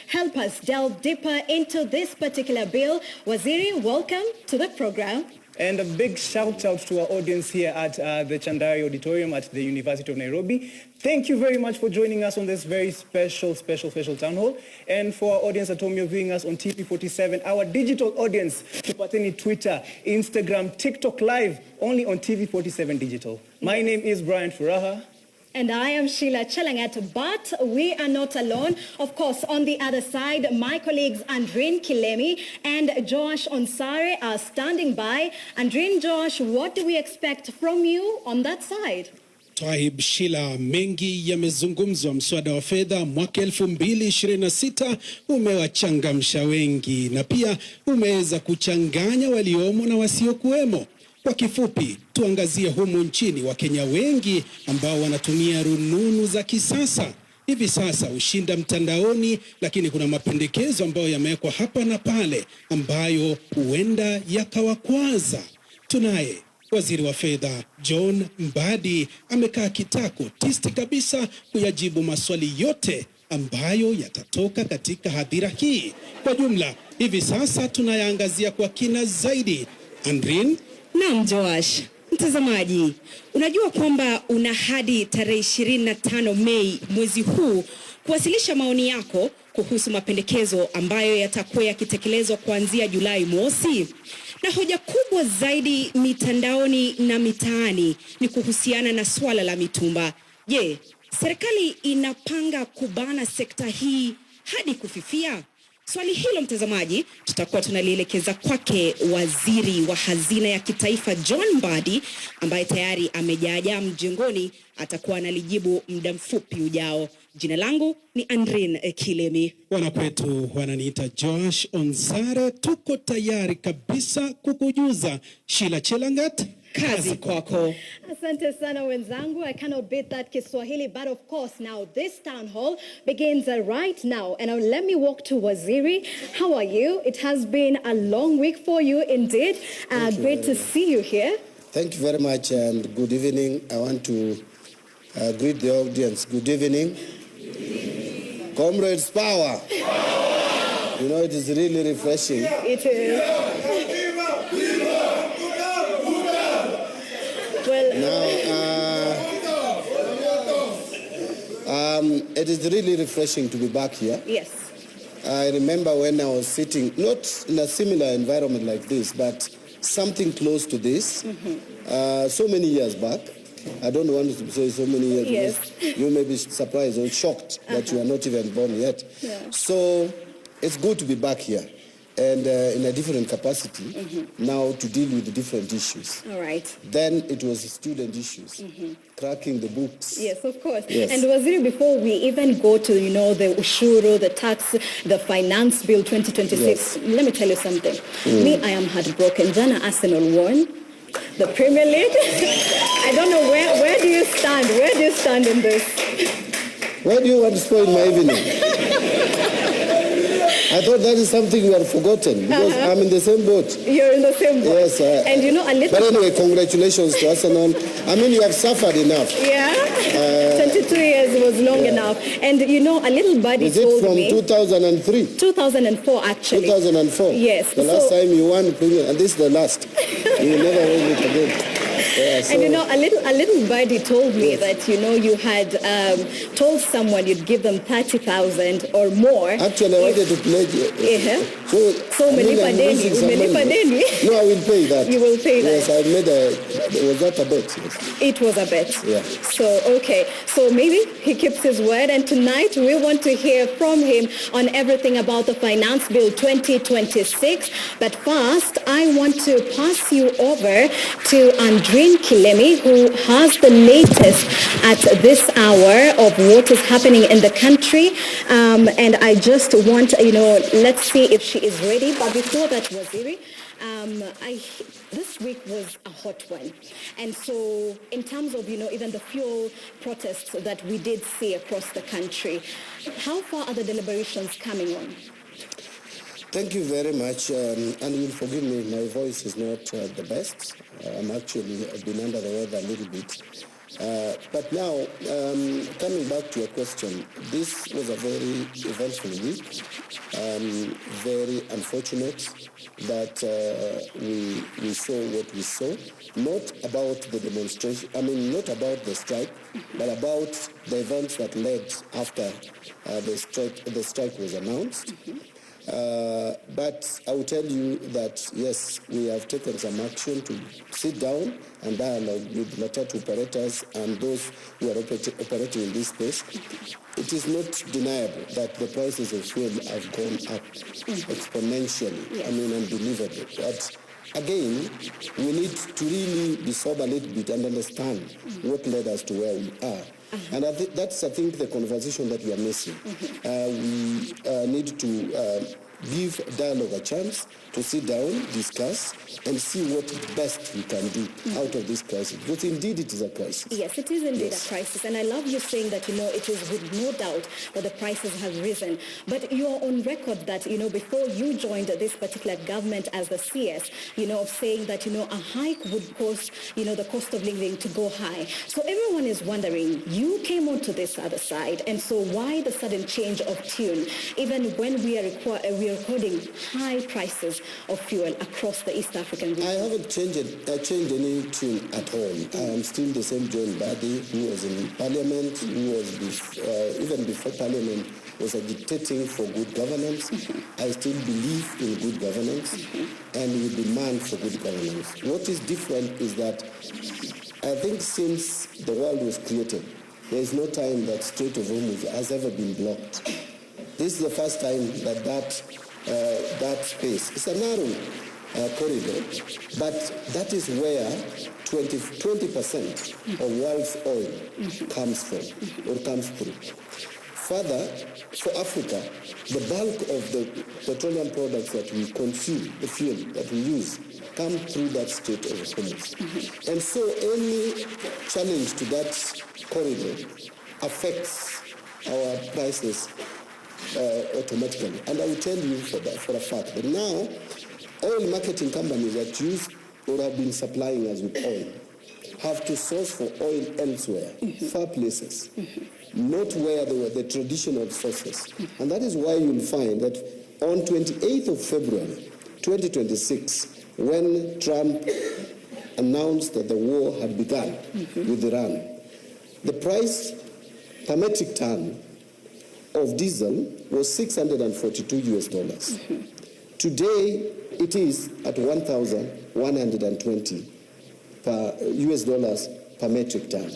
help us delve deeper into this particular bill. Waziri, welcome to the program. And a big shout out to our audience here at the Chandari Auditorium at the University of Nairobi. Thank you very much for joining us on this very special town hall. And for our audience at home, you're viewing us on TV47, our digital audience, tupateni Twitter, Instagram, TikTok live, only on TV47 digital. My name is Brian Furaha. And I am Sheila Chelangat, but we are not alone. Of course, on the other side, my colleagues Andrine Kilemi and Josh Onsare are standing by. Andrine, Josh, what do we expect from you on that side? Twahib Sheila, mengi yamezungumzwa. Mswada wa fedha mwaka 2026 umewachangamsha wengi na pia umeweza kuchanganya waliomo na wasiokuwemo. Kwa kifupi, tuangazie humu nchini Wakenya wengi ambao wanatumia rununu za kisasa. Hivi sasa ushinda mtandaoni, lakini kuna mapendekezo ambayo yamewekwa hapa na pale ambayo huenda yakawakwaza. Tunaye Waziri wa Fedha John Mbadi amekaa kitako tisti kabisa kuyajibu maswali yote ambayo yatatoka katika hadhira hii. Kwa jumla, hivi sasa tunayaangazia kwa kina zaidi. Andrin? Naam Joash, mtazamaji, unajua kwamba una hadi tarehe 25 Mei mwezi huu kuwasilisha maoni yako kuhusu mapendekezo ambayo yatakuwa yakitekelezwa kuanzia Julai mosi. Na hoja kubwa zaidi mitandaoni na mitaani ni kuhusiana na swala la mitumba. Je, serikali inapanga kubana sekta hii hadi kufifia? Swali hilo mtazamaji, tutakuwa tunalielekeza kwake Waziri wa Hazina ya Kitaifa John Mbadi, ambaye tayari amejaajaa mjengoni. Atakuwa analijibu muda mfupi ujao. Jina langu ni Andrine Kilemi. Wanakwetu wananiita Josh Onsare. Tuko tayari kabisa kukujuza. Sheila Chelangat, kazi kwako. Asante sana wenzangu. I cannot beat that Kiswahili, but of course now this town hall begins right now. And now let me walk to Waziri. How are you? It has been a long week for you indeed. Great to see you here. Thank you very much and good evening. I want to greet the audience. Good evening. Comrades, power. You know, it is really refreshing. It is. Well, now, it is really refreshing to be back here. yes. I remember when I was sitting, not in a similar environment like this, but something close to this, so many years back. I don't want to say so many years, Yes. because you may be surprised or shocked that you are not even born yet. Yeah. So it's good to be back here and in a different capacity now to deal with the different issues. All right. Then it was student issues, cracking the books. Yes, of course. Yes. And Waziri, before we even go to, the ushuru, the tax, the finance bill 2026, Yes. let me tell you something. Me, I am heartbroken. Jana Arsenal won the Premier League. I don't know where do you stand? Where do you stand in this? Why do you want to spoil my evening? I thought that is something you had forgotten, because I'm in the same boat. You're in the same boat. Yes. And a little... But anyway, congratulations to Arsenal. I mean, you have suffered enough. Yeah. 22 years was long enough. And a little buddy Is it told from me... 2003? 2004, actually. 2004? Yes. The last time you won Premier, and this is the last. You will never win it again. Yeah, so, and a little birdie told me that you had told someone you'd give them 30,000 or more. actually, I wanted to play. So Melipa Deni. No, I will pay that. You will pay that. Yes, I made was that a bet? Yes. It was a bet. Yeah. So, okay. So maybe he keeps his word. And tonight we want to hear from him on everything about the Finance Bill 2026. But first, I want to pass you over to Andrine Kilemi, who has the latest at this hour of what is happening in the country. And I just want, let's see if she is ready. But before that, Waziri, this week was a hot one. And so in terms of, even the fuel protests that we did see across the country, how far are the deliberations coming on? Thank you very much. And you'll forgive me, my voice is not the best. I've been under the weather a little bit. But now, coming back to your question, this was a very eventful week, very unfortunate that we saw what we saw, not about the demonstration, not about the strike, but about the events that led after the strike was announced. But I will tell you that, yes, we have taken some action to sit down and dialogue with matatu operators and those who are operating in this space. It is not deniable that the prices of fuel have gone up exponentially, unbelievable. But again, we need to really be sober a little bit and understand what led us to where we are. And that's, I think, the conversation that we are missing. We need to give dialogue a chance to sit down, discuss, and see what best we can do out of this crisis. Because indeed it is a crisis. Yes, it is indeed a crisis. And I love you saying that, it is with no doubt that the prices have risen. But you're on record that, before you joined this particular government as the CS, of saying that, a hike would cause, the cost of living to go high. So everyone is wondering, you came onto this other side, and so why the sudden change of tune, even when we are recording high prices of fuel across the East African region? I haven't changed any tune at all. I am still the same John Badi who was in Parliament, who was even before Parliament was agitating for good governance. I still believe in good governance, and we demand for good governance. What is different is that I think since the world was created, there is no time that Strait of Hormuz has ever been blocked. This is the first time that space. It's a narrow corridor, but that is where 20% of world's oil comes from or comes through. Further, for Africa, the bulk of the petroleum products that we consume, the fuel that we use, come through that Strait of Hormuz. And so any challenge to that corridor affects our prices automatically. And I will tell you for a fact that now oil marketing companies that use or have been supplying us with oil have to source for oil elsewhere, far places, not where they were the traditional sources. And that is why you'll find that on 28th of February 2026, when Trump announced that the war had begun with Iran, the price per metric ton of diesel was $642. Today, it is at 1,120 US dollars per metric ton.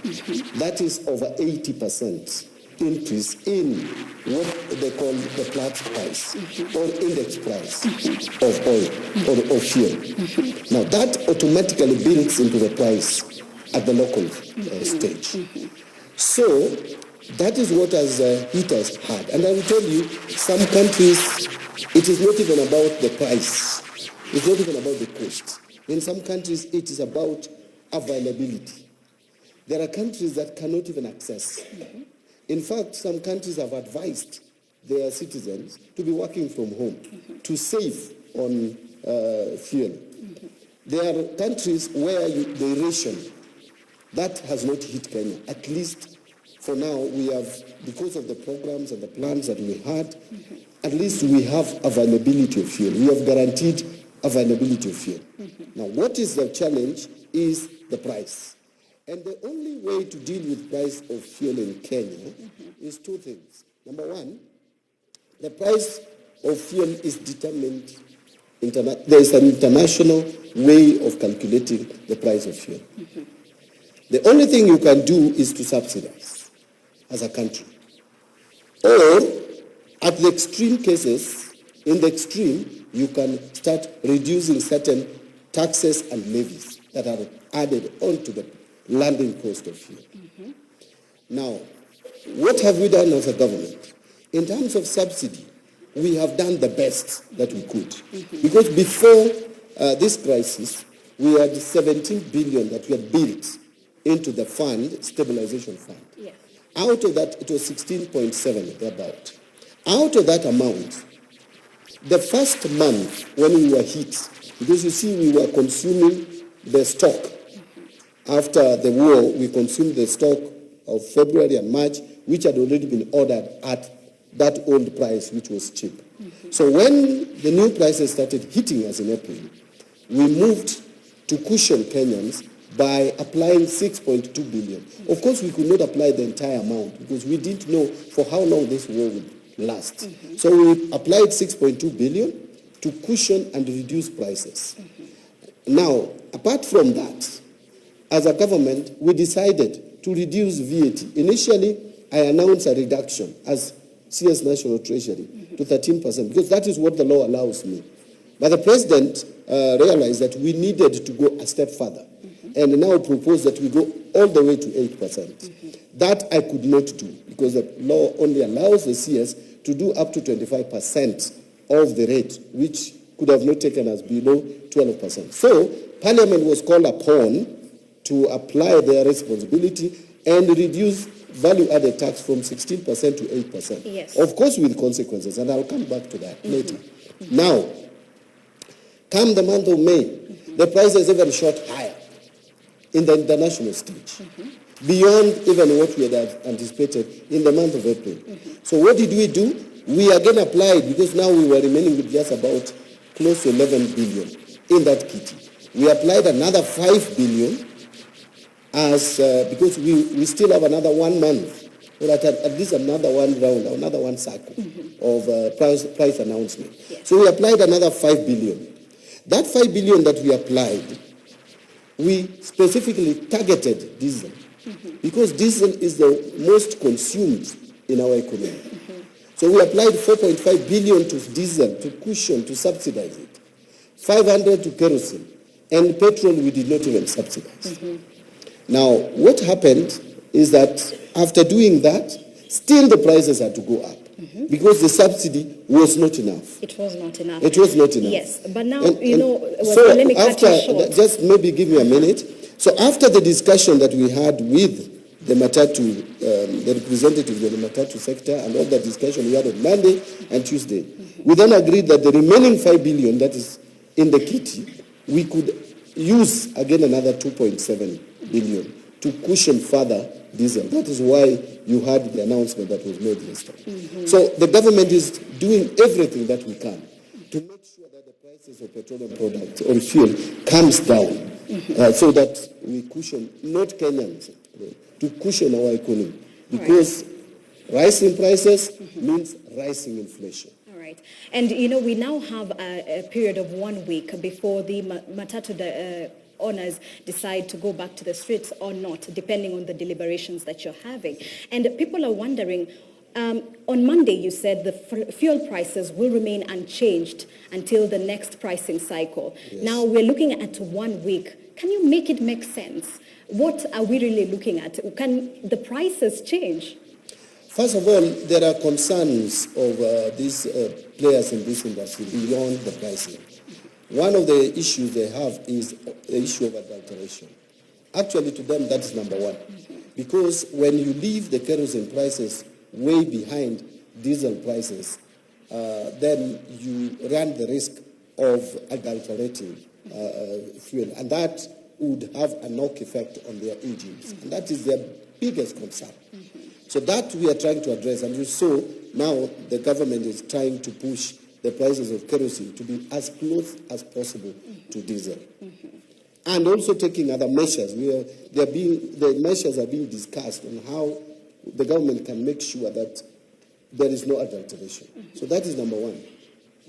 That is over 80% increase in what they call the Platts price or index price of oil or of fuel. Now, that automatically builds into the price at the local stage. So that is what has hit us hard. And I will tell you, some countries, it is not even about the price. It's not even about the cost. In some countries, it is about availability. There are countries that cannot even access. In fact, some countries have advised their citizens to be working from home to save on fuel. There are countries where they ration. That has not hit Kenya. At least for now, we have, because of the programs and the plans that we had, at least we have availability of fuel. We have guaranteed availability of fuel. Now, what is the challenge is the price. And the only way to deal with price of fuel in Kenya is two things. Number one, the price of fuel is determined. There is an international way of calculating the price of fuel. The only thing you can do is to subsidize as a country. Or, at the extreme cases, in the extreme, you can start reducing certain taxes and levies that are added onto the landing cost of fuel. Now, what have we done as a government? In terms of subsidy, we have done the best that we could. Because before this crisis, we had 17 billion that we had built into the fund, stabilization fund. Out of that, it was 16.7 thereabout. Out of that amount, the first month when we were hit, because you see we were consuming the stock After the war, we consumed the stock of February and March, which had already been ordered at that old price, which was cheap. So when the new prices started hitting us in April, we moved to cushion Kenyans by applying 6.2 billion. Of course, we could not apply the entire amount because we didn't know for how long this war would last. So we applied 6.2 billion to cushion and reduce prices. Now, apart from that, as a government, we decided to reduce VAT. Initially, I announced a reduction as CS National Treasury to 13% because that is what the law allows me. But the president realized that we needed to go a step further and now proposed that we go all the way to 8%. That I could not do because the law only allows the CS to do up to 25% of the rate, which could have not taken us below 12%. So Parliament was called upon to apply their responsibility and reduce value-added tax from 16% to 8%. Yes. Of course, with consequences, and I'll come back to that later. Now, come the month of May, the prices even shot higher in the international stage, beyond even what we had anticipated in the month of April. So what did we do? We again applied, because now we were remaining with just about close to 11 billion in that kitty. We applied another 5 billion as because we still have another 1 month, or at least another one round, another one cycle of price announcement. Yes. So we applied another 5 billion. That 5 billion that we applied, we specifically targeted diesel because diesel is the most consumed in our economy. So we applied 4.5 billion to diesel, to cushion, to subsidize it, 500 to kerosene, and petrol we did not even subsidize. Now, what happened is that after doing that, still the prices had to go up because the subsidy was not enough. It was not enough. It was not enough. Yes, but now, so let me cut you short. Just maybe give me a minute. So after the discussion that we had with the Matatu, the representatives of the Matatu sector, and all the discussion we had on Monday and Tuesday, we then agreed that the remaining 5 billion that is in the kitty, we could use again another 2.7 billion to cushion further diesel. That is why you had the announcement that was made yesterday. So the government is doing everything that we can to make sure that the prices of petroleum products or fuel comes down so that we cushion, not Kenyans, to cushion our economy. Because rising prices means rising inflation. And, we now have a period of 1 week before the Matatu owners decide to go back to the streets or not, depending on the deliberations that you're having. And people are wondering, on Monday you said the fuel prices will remain unchanged until the next pricing cycle. Yes. Now we're looking at 1 week. Can you make it make sense? What are we really looking at? Can the prices change? First of all, there are concerns of these players in this industry beyond the pricing. One of the issues they have is the issue of adulteration. Actually, to them, that is number one. Because when you leave the kerosene prices way behind diesel prices, then you run the risk of adulterating fuel. And that would have a knock effect on their engines. And that is their biggest concern. So that we are trying to address. And you saw now the government is trying to push the prices of kerosene to be as close as possible to diesel. And also taking other measures. The measures are being discussed on how the government can make sure that there is no adulteration. So that is number one.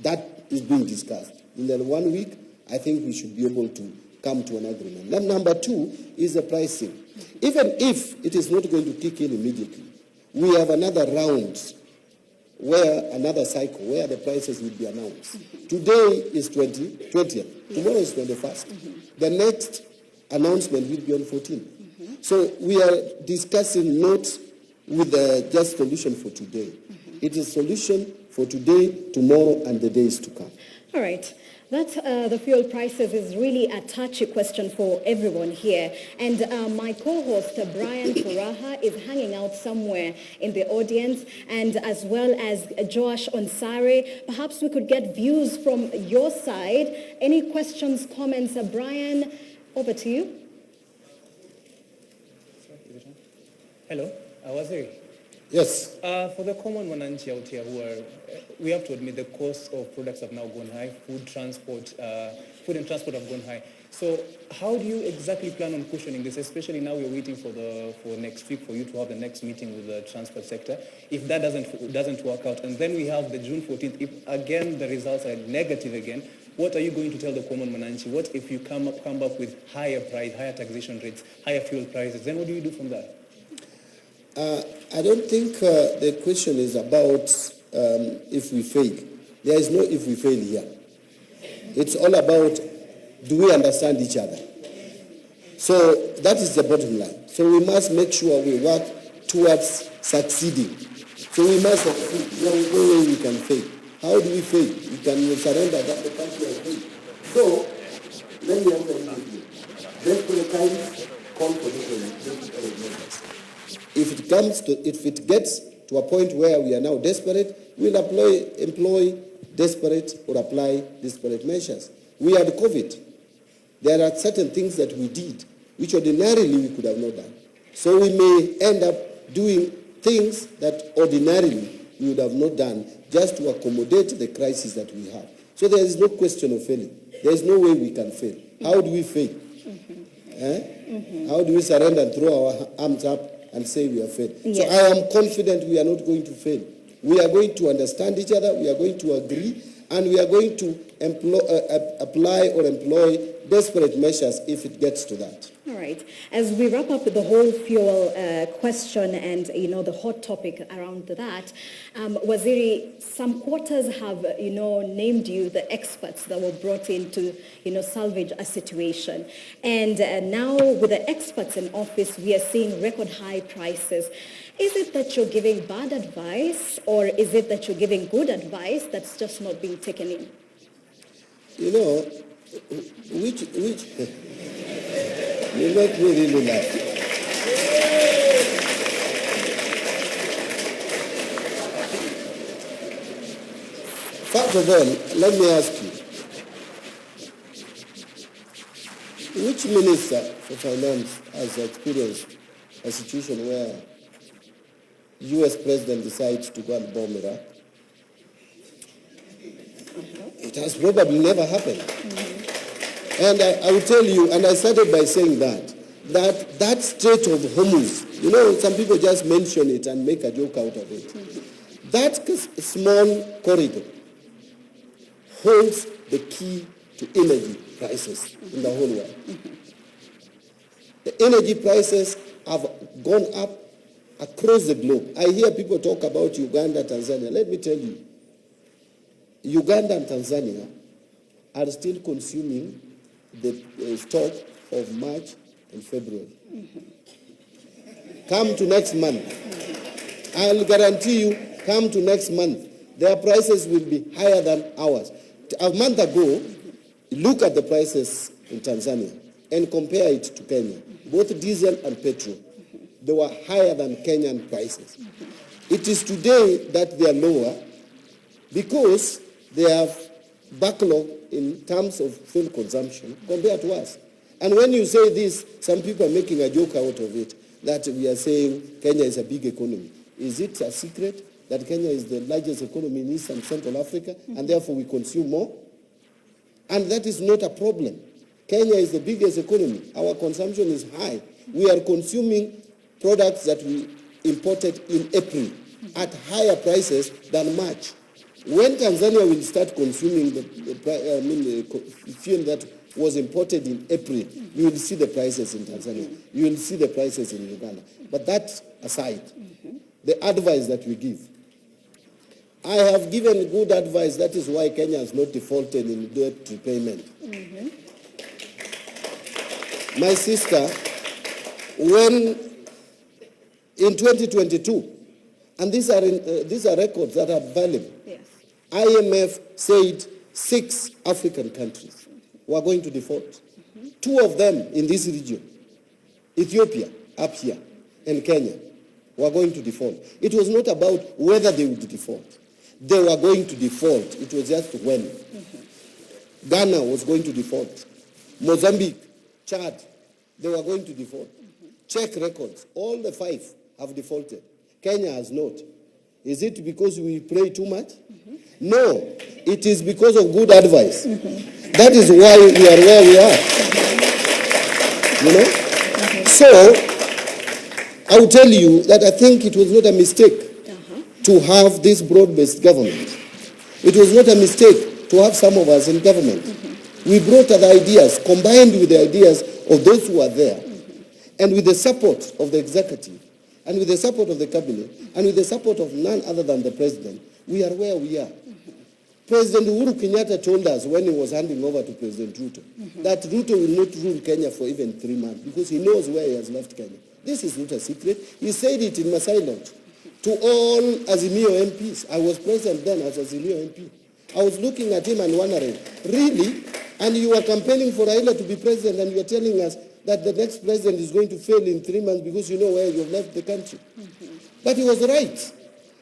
That is being discussed. In the 1 week, I think we should be able to come to an agreement. Then number two is the pricing. Even if it is not going to kick in immediately, we have another round another cycle where the prices will be announced. Today is 20th. Tomorrow is 21st. The next announcement will be on 14th. So we are discussing not with just solution for today. It is solution for today, tomorrow, and the days to come. All right. That the fuel prices is really a touchy question for everyone here. And my co-host, Brian Furaha, is hanging out somewhere in the audience, and as well as Joash Onsare. Perhaps we could get views from your side. Any questions, comments? Brian, over to you. Hello, Waziri. Yes. For the common wananchi out here we have to admit the cost of products have now gone high, food and transport have gone high. So how do you exactly plan on cushioning this, especially now we're waiting for next week for you to have the next meeting with the transport sector? If that doesn't work out, and then we have the June 14th, if again the results are negative again, what are you going to tell the common wananchi? What if you come up with higher taxation rates, higher fuel prices? Then what do you do from there? I don't think the question is about if we fail. There is no if we fail here. It's all about, do we understand each other? So that is the bottom line. So we must make sure we work towards succeeding. So we must succeed. No way we can fail. How do we fail? We can surrender that the country has failed. So let me answer you. Desperate call for different. If it gets to a point where we are now desperate, we'll employ desperate or apply desperate measures. We had COVID. There are certain things that we did which ordinarily we could have not done. So we may end up doing things that ordinarily we would have not done just to accommodate the crisis that we have. So there is no question of failing. There is no way we can fail. How do we fail? How do we surrender and throw our arms up and say we have failed? Yes. So I am confident we are not going to fail. We are going to understand each other, we are going to agree, and we are going to apply or employ desperate measures if it gets to that. All right. As we wrap up with the whole fuel question and, the hot topic around that, Waziri, some quarters have, named you the experts that were brought in to, salvage a situation. And now with the experts in office, we are seeing record high prices. Is it that you're giving bad advice, or is it that you're giving good advice that's just not being taken in? Which you make me really laugh. First of all, let me ask you, which minister for finance has experienced a situation where U.S. president decides to go and bomb Iraq? It has probably never happened. And I will tell you, and I started by saying that Strait of Hormuz, some people just mention it and make a joke out of it. That small corridor holds the key to energy prices in the whole world. The energy prices have gone up across the globe. I hear people talk about Uganda, Tanzania. Let me tell you, Uganda and Tanzania are still consuming the stock of March and February. Come to next month. I'll guarantee you, come to next month, their prices will be higher than ours. A month ago, look at the prices in Tanzania and compare it to Kenya. Both diesel and petrol, they were higher than Kenyan prices. It is today that they are lower because they have backlog in terms of fuel consumption compared to us. And when you say this, some people are making a joke out of it, that we are saying Kenya is a big economy. Is it a secret that Kenya is the largest economy in East and Central Africa, and therefore we consume more? And that is not a problem. Kenya is the biggest economy. Our consumption is high. We are consuming products that we imported in April at higher prices than March. When Tanzania will start consuming the fuel that was imported in April, you will see the prices in Tanzania. You will see the prices in Uganda. But that aside, the advice that we give, I have given good advice. That is why Kenya has not defaulted in debt repayment. My sister, when in 2022, and these are records that are valid. Yes. IMF said 6 African countries were going to default. 2 of them in this region, Ethiopia, up here, and Kenya, were going to default. It was not about whether they would default. They were going to default. It was just when. Ghana was going to default. Mozambique, Chad, they were going to default. Check records. All the 5 have defaulted. Kenya has not. Is it because we pray too much? No, it is because of good advice. That is why we are where we are. You know? So, I will tell you that I think it was not a mistake to have this broad-based government. It was not a mistake to have some of us in government. We brought other ideas, combined with the ideas of those who are there, and with the support of the executive, and with the support of the cabinet, and with the support of none other than the president, we are where we are. President Uhuru Kenyatta told us when he was handing over to President Ruto that Ruto will not rule Kenya for even 3 months because he knows where he has left Kenya. This is not a secret. He said it in Masai Lodge to all Azimio MPs. I was present then as Azimio MP. I was looking at him and wondering, really? And you are campaigning for Raila to be president and you are telling us that the next president is going to fail in 3 months because you know where you have left the country. But he was right.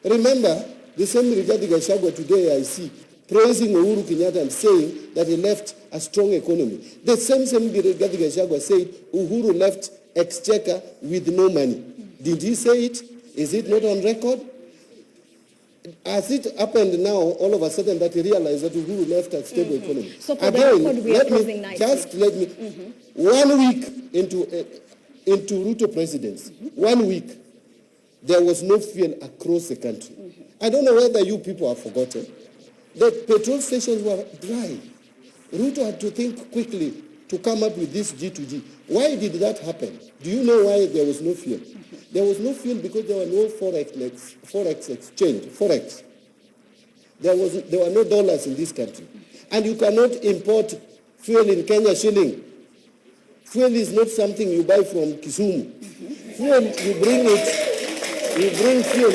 Remember, the same Rigathi Gachagua today I see praising Uhuru Kenyatta and saying that he left a strong economy. The same Rigathi Gachagua said Uhuru left exchequer with no money. Did he say it? Is it not on record? Has it happened now all of a sudden that he realized that Uhuru left a stable economy? So for the record, we are closing nicely. Just let me, 1 week into Ruto presidency, 1 week, there was no fuel across the country. I don't know whether you people have forgotten. The petrol stations were dry. Ruto had to think quickly to come up with this G2G. Why did that happen? Do you know why there was no fuel? There was no fuel because there were no forex exchange. Forex. There were no dollars in this country. And you cannot import fuel in Kenya shilling. Fuel is not something you buy from Kisumu. Fuel, you bring fuel.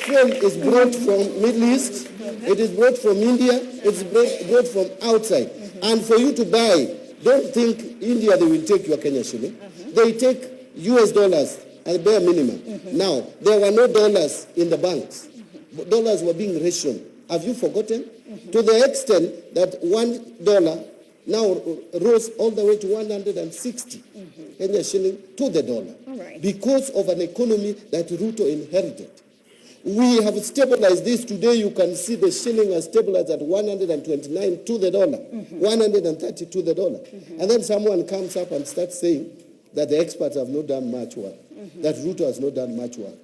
Fuel is brought from Middle East. It is brought from India. It's brought from outside. And for you to buy, don't think India, they will take your Kenya shilling. They take US dollars at bare minimum. Now, there were no dollars in the banks. Dollars were being rationed. Have you forgotten? To the extent that $1 now rose all the way to 160 Kenya shilling to the dollar. Because of an economy that Ruto inherited. We have stabilized this. Today you can see the shilling has stabilized at 129 to the dollar, 130 to the dollar. And then someone comes up and starts saying that the experts have not done much work, that Ruto has not done much work.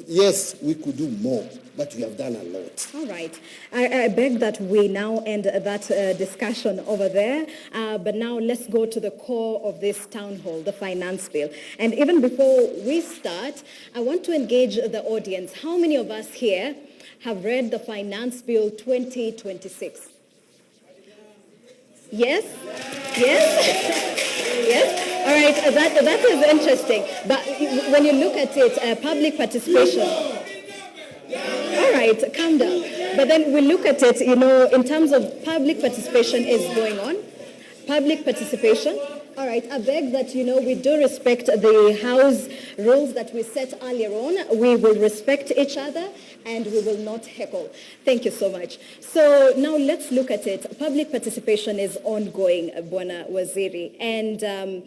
Yes, we could do more, but we have done a lot. All right. I beg that we now end that discussion over there. But now let's go to the core of this town hall, the finance bill. And even before we start, I want to engage the audience. How many of us here have read the finance bill 2026? Yes? Yes? Yes? All right, that is interesting. But when you look at it, public participation. All right, calm down. But then we look at it, in terms of public participation is going on. Public participation. All right, I beg that, we do respect the House rules that we set earlier on. We will respect each other and we will not heckle. Thank you so much. So now let's look at it. Public participation is ongoing, Bwana Waziri. And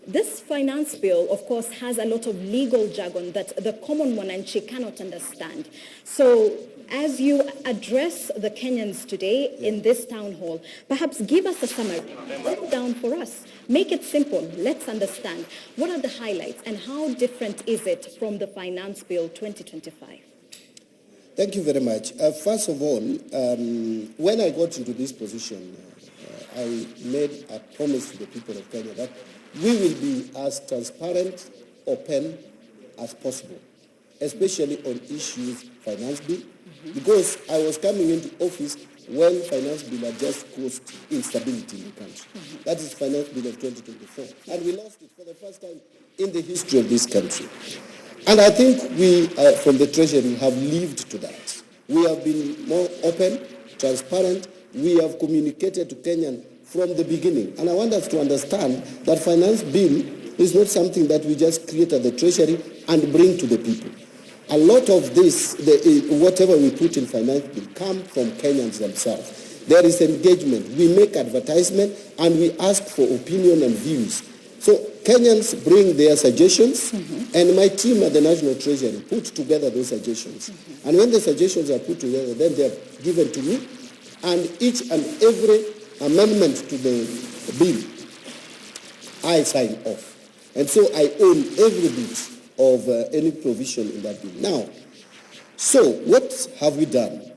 this finance bill, of course, has a lot of legal jargon that the common wananchi cannot understand. So as you address the Kenyans today in this town hall, perhaps give us a summary. Break it down for us. Make it simple. Let's understand. What are the highlights and how different is it from the Finance Bill 2025? Thank you very much. First of all, when I got into this position, I made a promise to the people of Kenya that we will be as transparent, open as possible, especially on issues finance bill, because I was coming into office when finance bill had just caused instability in the country. That is finance bill of 2024. And we lost it for the first time in the history of this country. And I think we, from the Treasury, have lived to that. We have been more open, transparent. We have communicated to Kenyans from the beginning. And I want us to understand that finance bill is not something that we just create at the Treasury and bring to the people. A lot of this, whatever we put in finance bill, come from Kenyans themselves. There is engagement. We make advertisement and we ask for opinion and views. So Kenyans bring their suggestions, and my team at the National Treasury put together those suggestions. And when the suggestions are put together, then they are given to me, and each and every amendment to the bill, I sign off. And so I own every bit of any provision in that bill. Now, so what have we done?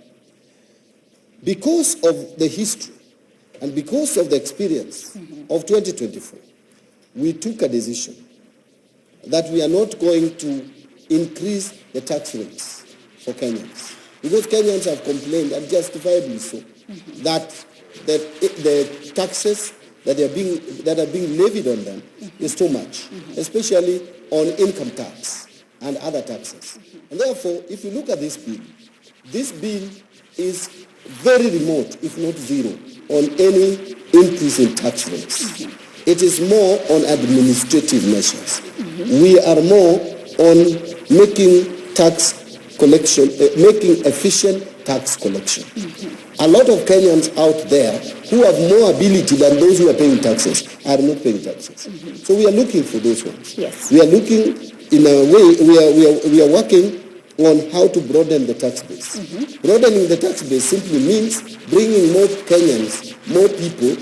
Because of the history and because of the experience of 2024, we took a decision that we are not going to increase the tax rates for Kenyans. Because Kenyans have complained, and justifiably so, that the taxes that are being levied on them is too much, especially on income tax and other taxes. And therefore, if you look at this bill is very remote, if not zero, on any increase in tax rates. It is more on administrative measures. We are more on making tax collection, making efficient tax collection. A lot of Kenyans out there who have more ability than those who are paying taxes are not paying taxes. So we are looking for those ones. Yes. We are looking, in a way, we are working on how to broaden the tax base. Broadening the tax base simply means bringing more Kenyans, more people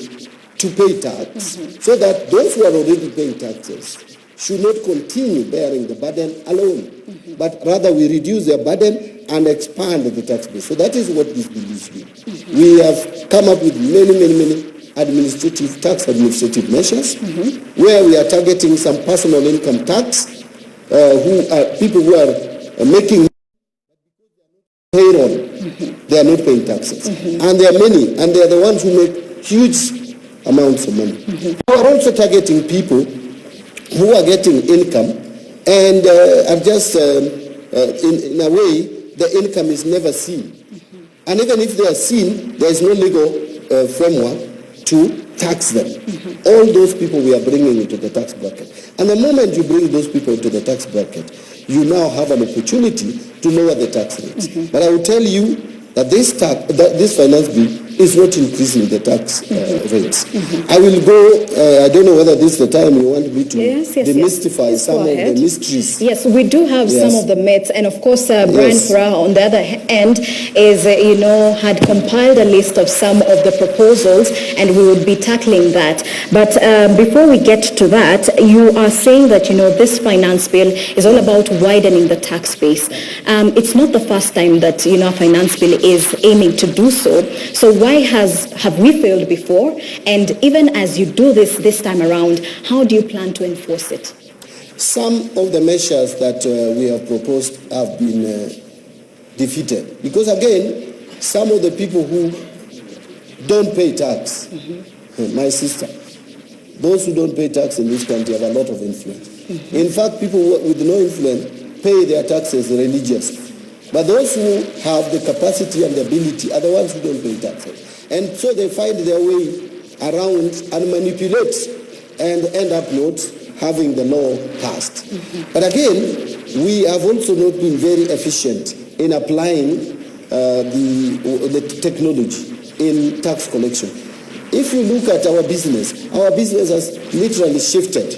to pay tax, so that those who are already paying taxes should not continue bearing the burden alone, but rather we reduce their burden and expand the tax base. So that is what this bill is doing. We have come up with many tax administrative measures, where we are targeting some personal income tax, who are people who are making payroll, they are not paying taxes. And there are many, and they are the ones who make huge amounts of money. We are also targeting people who are getting income, and are just, in a way, the income is never seen. And even if they are seen, there is no legal framework to tax them. All those people we are bringing into the tax bracket. And the moment you bring those people into the tax bracket, you now have an opportunity to lower the tax rates. But I will tell you that this finance bill is not increasing the tax rates. I will go, I don't know whether this is the time you want me to demystify some of the mysteries. Yes, we do have some of the myths, and of course, Brian Farah, on the other end, is, had compiled a list of some of the proposals, and we would be tackling that. But before we get to that, you are saying that, this finance bill is all about widening the tax base. It's not the first time that, a finance bill is aiming to do so. So why have we failed before? And even as you do this time around, how do you plan to enforce it? Some of the measures that we have proposed have been defeated. Because again, some of the people who don't pay tax, my sister, those who don't pay tax in this country have a lot of influence. In fact, people with no influence pay their taxes religiously. But those who have the capacity and the ability are the ones who don't pay taxes. And so they find their way around and manipulate and end up not having the law passed. But again, we have also not been very efficient in applying the technology in tax collection. If you look at our business has literally shifted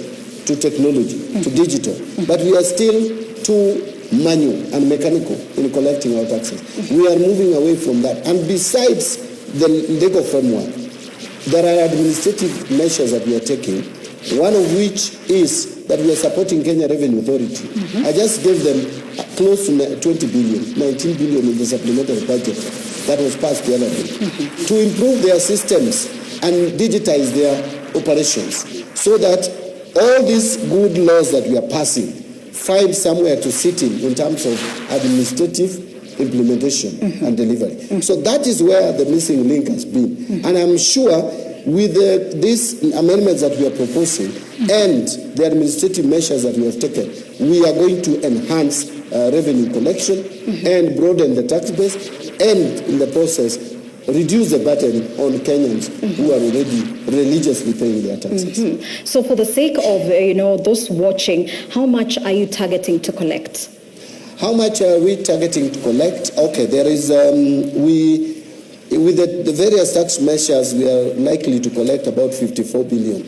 to technology, to digital, but we are still too manual and mechanical in collecting our taxes. We are moving away from that. And besides the legal framework, there are administrative measures that we are taking, one of which is that we are supporting Kenya Revenue Authority. I just gave them close to 20 billion, 19 billion in the supplementary budget that was passed the other day, to improve their systems and digitize their operations, so that all these good laws that we are passing find somewhere to sit in terms of administrative implementation and delivery. So that is where the missing link has been. And I'm sure with these amendments that we are proposing and the administrative measures that we have taken, we are going to enhance revenue collection and broaden the tax base, and in the process reduce the burden on Kenyans who are already religiously paying their taxes. So for the sake of, those watching, how much are you targeting to collect? How much are we targeting to collect? Okay, there is, with the various tax measures, we are likely to collect about 54 billion.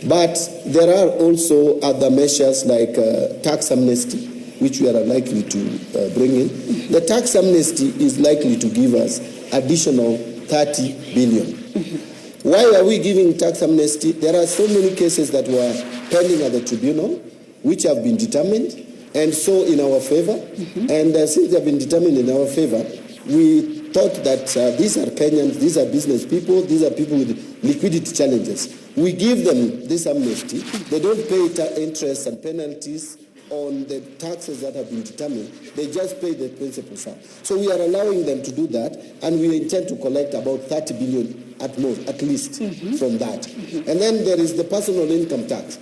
But there are also other measures like tax amnesty, which we are likely to bring in. The tax amnesty is likely to give us additional 30 billion. Why are we giving tax amnesty? There are so many cases that were pending at the tribunal, which have been determined, and so in our favor. And since they have been determined in our favor, we thought that these are Kenyans, these are business people, these are people with liquidity challenges. We give them this amnesty. They don't pay interest and penalties on the taxes that have been determined. They just pay the principal sum. So we are allowing them to do that, and we intend to collect about 30 billion at most, at least, from that. And then there is the personal income tax.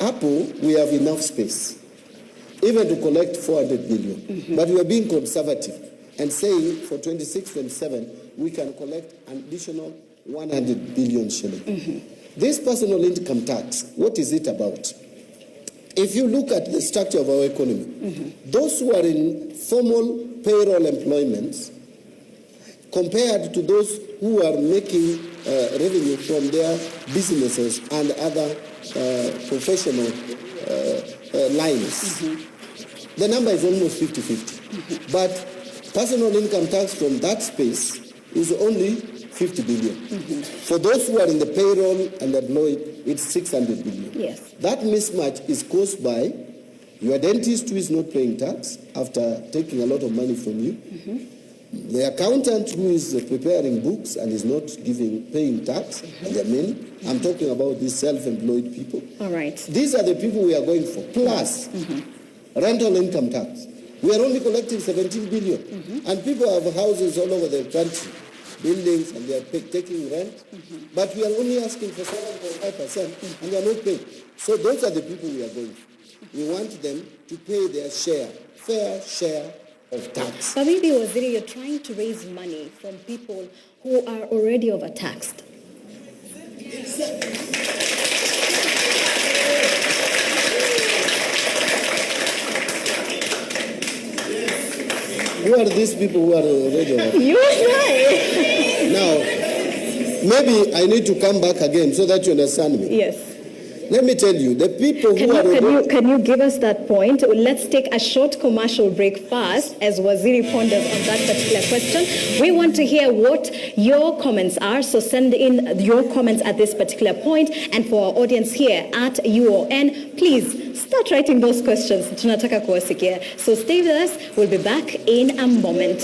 Apple, we have enough space, even to collect 400 billion. But we are being conservative and saying for 26-27, we can collect an additional 100 billion shilling. This personal income tax, what is it about? If you look at the structure of our economy, those who are in formal payroll employment compared to those who are making revenue from their businesses and other professional lines, the number is almost 50-50. But personal income tax from that space is only 50 billion. For those who are in the payroll and employed, it's 600 billion. Yes. That mismatch is caused by your dentist who is not paying tax after taking a lot of money from you, the accountant who is preparing books and is not paying tax, and there are many. I'm talking about these self-employed people. All right. These are the people we are going for. Plus, rental income tax. We are only collecting 17 billion. And people have houses all over the country, buildings, and they are taking rent. But we are only asking for 7.5%, and they are not paying. So those are the people we are going for. We want them to pay their share, fair share of tax. But maybe, Waziri, you're trying to raise money from people who are already overtaxed. Who are these people who are already overtaxed? You right. Now, maybe I need to come back again so that you understand me. Yes. Let me tell you, the people Can you give us that point? Let's take a short commercial break first as Waziri ponders on that particular question. We want to hear what your comments are, so send in your comments at this particular point. And for our audience here at UON, please start writing those questions. Tunataka kuwasikia. So stay with us. We'll be back in a moment.